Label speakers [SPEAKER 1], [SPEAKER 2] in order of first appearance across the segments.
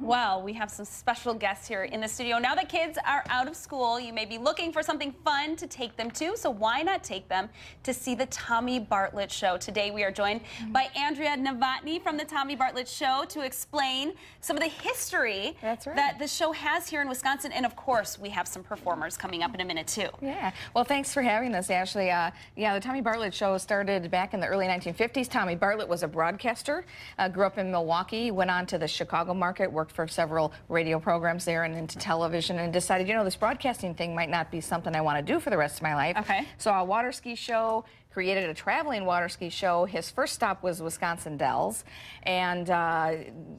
[SPEAKER 1] Well, we have some special guests here in the studio. Now that kids are out of school, you may be looking for something fun to take them to, so why not take them to see the Tommy Bartlett Show? Today we are joined by Andrea Novotny from the Tommy Bartlett Show to explain some of the history that the show has here in Wisconsin, and of course we have some performers coming up in a minute too.
[SPEAKER 2] Yeah, well, thanks for having us, Ashley. Yeah, the Tommy Bartlett Show started back in the early 1950s. Tommy Bartlett was a broadcaster, grew up in Milwaukee, went on to the Chicago market, worked for several radio programs there and into television, and decided, you know, this broadcasting thing might not be something I want to do for the rest of my life.
[SPEAKER 1] Okay.
[SPEAKER 2] So a water ski show, created a traveling water ski show. His first stop was Wisconsin Dells, and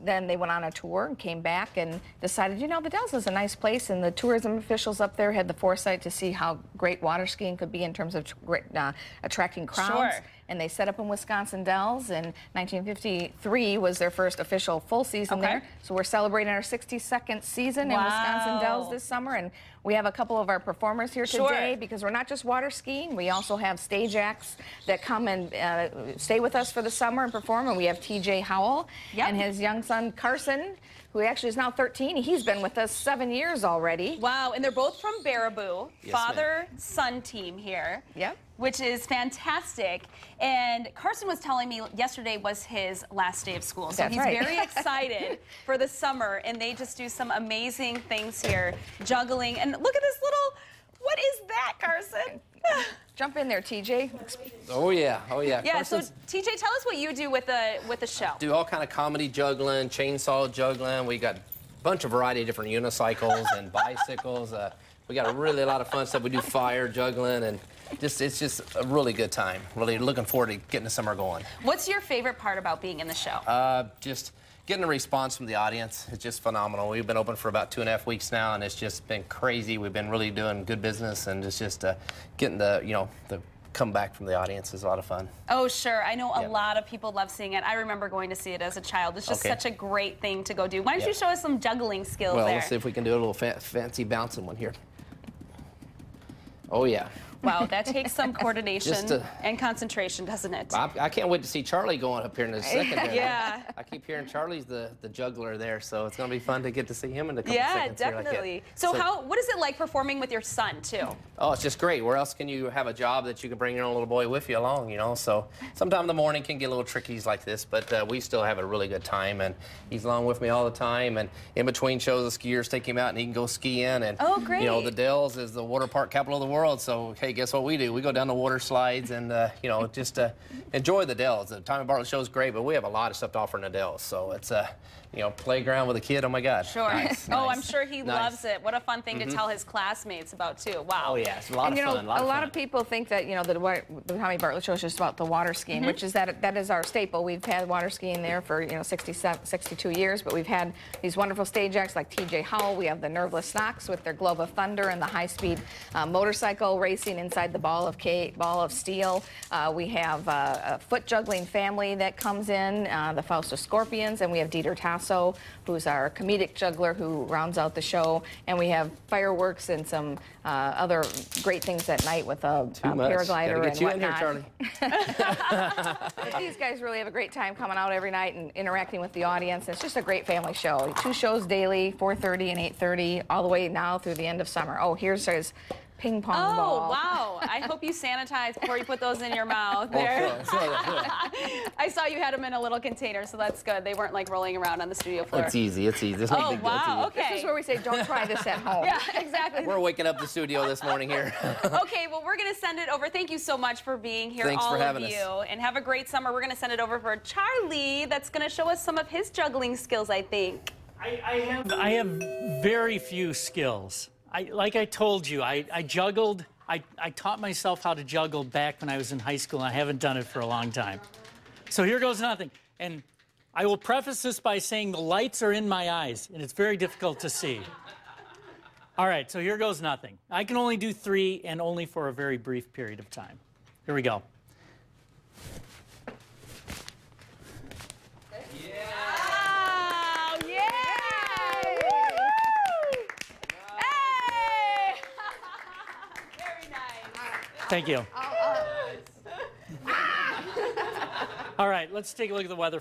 [SPEAKER 2] then they went on a tour and came back and decided, you know, the Dells is a nice place, and the tourism officials up there had the foresight to see how great water skiing could be in terms of attracting crowds.
[SPEAKER 1] Sure.
[SPEAKER 2] And they set up in Wisconsin Dells, and 1953 was their first official full season there. So we're celebrating our 62nd season in Wisconsin Dells this summer, and we have a couple of our performers here today because we're not just water skiing, we also have stage acts that come and stay with us for the summer and perform, and we have TJ Howell and his young son Carson, who actually is now 13. He's been with us 7 years already.
[SPEAKER 1] Wow, and they're both from Baraboo, father-son team here.
[SPEAKER 2] Yep.
[SPEAKER 1] Which is fantastic. And Carson was telling me yesterday was his last day of school. So he's very excited for the summer, and they just do some amazing things here, juggling. And look at this little, what is that, Carson?
[SPEAKER 2] Jump in there, TJ.
[SPEAKER 3] Oh yeah, oh yeah.
[SPEAKER 1] Yeah, so TJ, tell us what you do with the show.
[SPEAKER 3] Do all kind of comedy juggling, chainsaw juggling. We got a bunch of variety of different unicycles and bicycles. We got a lot of fun stuff. We do fire juggling, and it's just a really good time. Really looking forward to getting the summer going.
[SPEAKER 1] What's your favorite part about being in the show?
[SPEAKER 3] Just getting a response from the audience. It's just phenomenal. We've been open for about 2.5 weeks now, and it's just been crazy. We've been really doing good business, and it's just getting the comeback from the audience is a lot of fun.
[SPEAKER 1] Oh, sure. I know a lot of people love seeing it. I remember going to see it as a child. It's just such a great thing to go do. Why don't you show us some juggling skills there?
[SPEAKER 3] Well, let's see if we can do a little fancy bouncing one here. Oh, yeah.
[SPEAKER 1] Wow, that takes some coordination and concentration, doesn't it?
[SPEAKER 3] I can't wait to see Charlie going up here in a second.
[SPEAKER 1] Yeah.
[SPEAKER 3] I keep hearing Charlie's the juggler there, so it's going to be fun to get to see him in a couple seconds.
[SPEAKER 1] Yeah, definitely. Like so what is it like performing with your son, too?
[SPEAKER 3] Oh, it's just great. Where else can you have a job that you can bring your own little boy with you along, you know? So sometime in the morning can get a little tricky like this, but we still have a really good time, and he's along with me all the time, and in between shows, the skiers take him out and he can go skiing, and
[SPEAKER 1] great.
[SPEAKER 3] You know, the Dells is the water park capital of the world, so hey, guess what we do? We go down the water slides and, you know, just enjoy the Dells. The Tommy Bartlett Show is great, but we have a lot of stuff to offer in the Dells. So it's you know, playground with a kid. Oh my God.
[SPEAKER 1] Sure.
[SPEAKER 3] Nice,
[SPEAKER 1] oh, I'm sure he loves it. What a fun thing to tell his classmates about too. Wow.
[SPEAKER 3] Oh yeah, it's a lot of fun.
[SPEAKER 2] A lot of people think that, you know, the Tommy Bartlett Show is just about the water skiing, which is that is our staple. We've had water skiing there for, you know, 62 years, but we've had these wonderful stage acts like TJ Howell. We have the Nerveless Knocks with their Globe of Thunder and the high-speed motorcycle racing inside the ball of steel. We have a foot juggling family that comes in, the Fausta Scorpions, and we have Dieter Tasso, who's our comedic juggler who rounds out the show. And we have fireworks and some other great things at night with a paraglider and whatnot. In here, Charlie. These guys really have a great time coming out every night and interacting with the audience. It's just a great family show. 2 shows daily, 4:30 and 8:30, all the way now through the end of summer. Oh, here's his ping pong ball.
[SPEAKER 1] Oh, wow. I hope you sanitize before you put those in your mouth there. I saw you had them in a little container, so that's good. They weren't like rolling around on the studio floor.
[SPEAKER 3] It's easy. It's easy. There's no big deal.
[SPEAKER 1] Wow. Okay.
[SPEAKER 2] This is where we say, don't try this at home.
[SPEAKER 1] Yeah, exactly.
[SPEAKER 3] We're waking up the studio this morning here.
[SPEAKER 1] Okay, well, we're going to send it over. Thank you so much for being here,
[SPEAKER 3] Thanks
[SPEAKER 1] all
[SPEAKER 3] for having
[SPEAKER 1] of you.
[SPEAKER 3] us.
[SPEAKER 1] And have a great summer. We're going to send it over for Charlie. That's going to show us some of his juggling skills, I think.
[SPEAKER 4] I have very few skills. Like I told you, I juggled. I taught myself how to juggle back when I was in high school, and I haven't done it for a long time. So here goes nothing. And I will preface this by saying the lights are in my eyes, and it's very difficult to see. All right, so here goes nothing. I can only do 3, and only for a very brief period of time. Here we go. Thank you. All right, let's take a look at the weather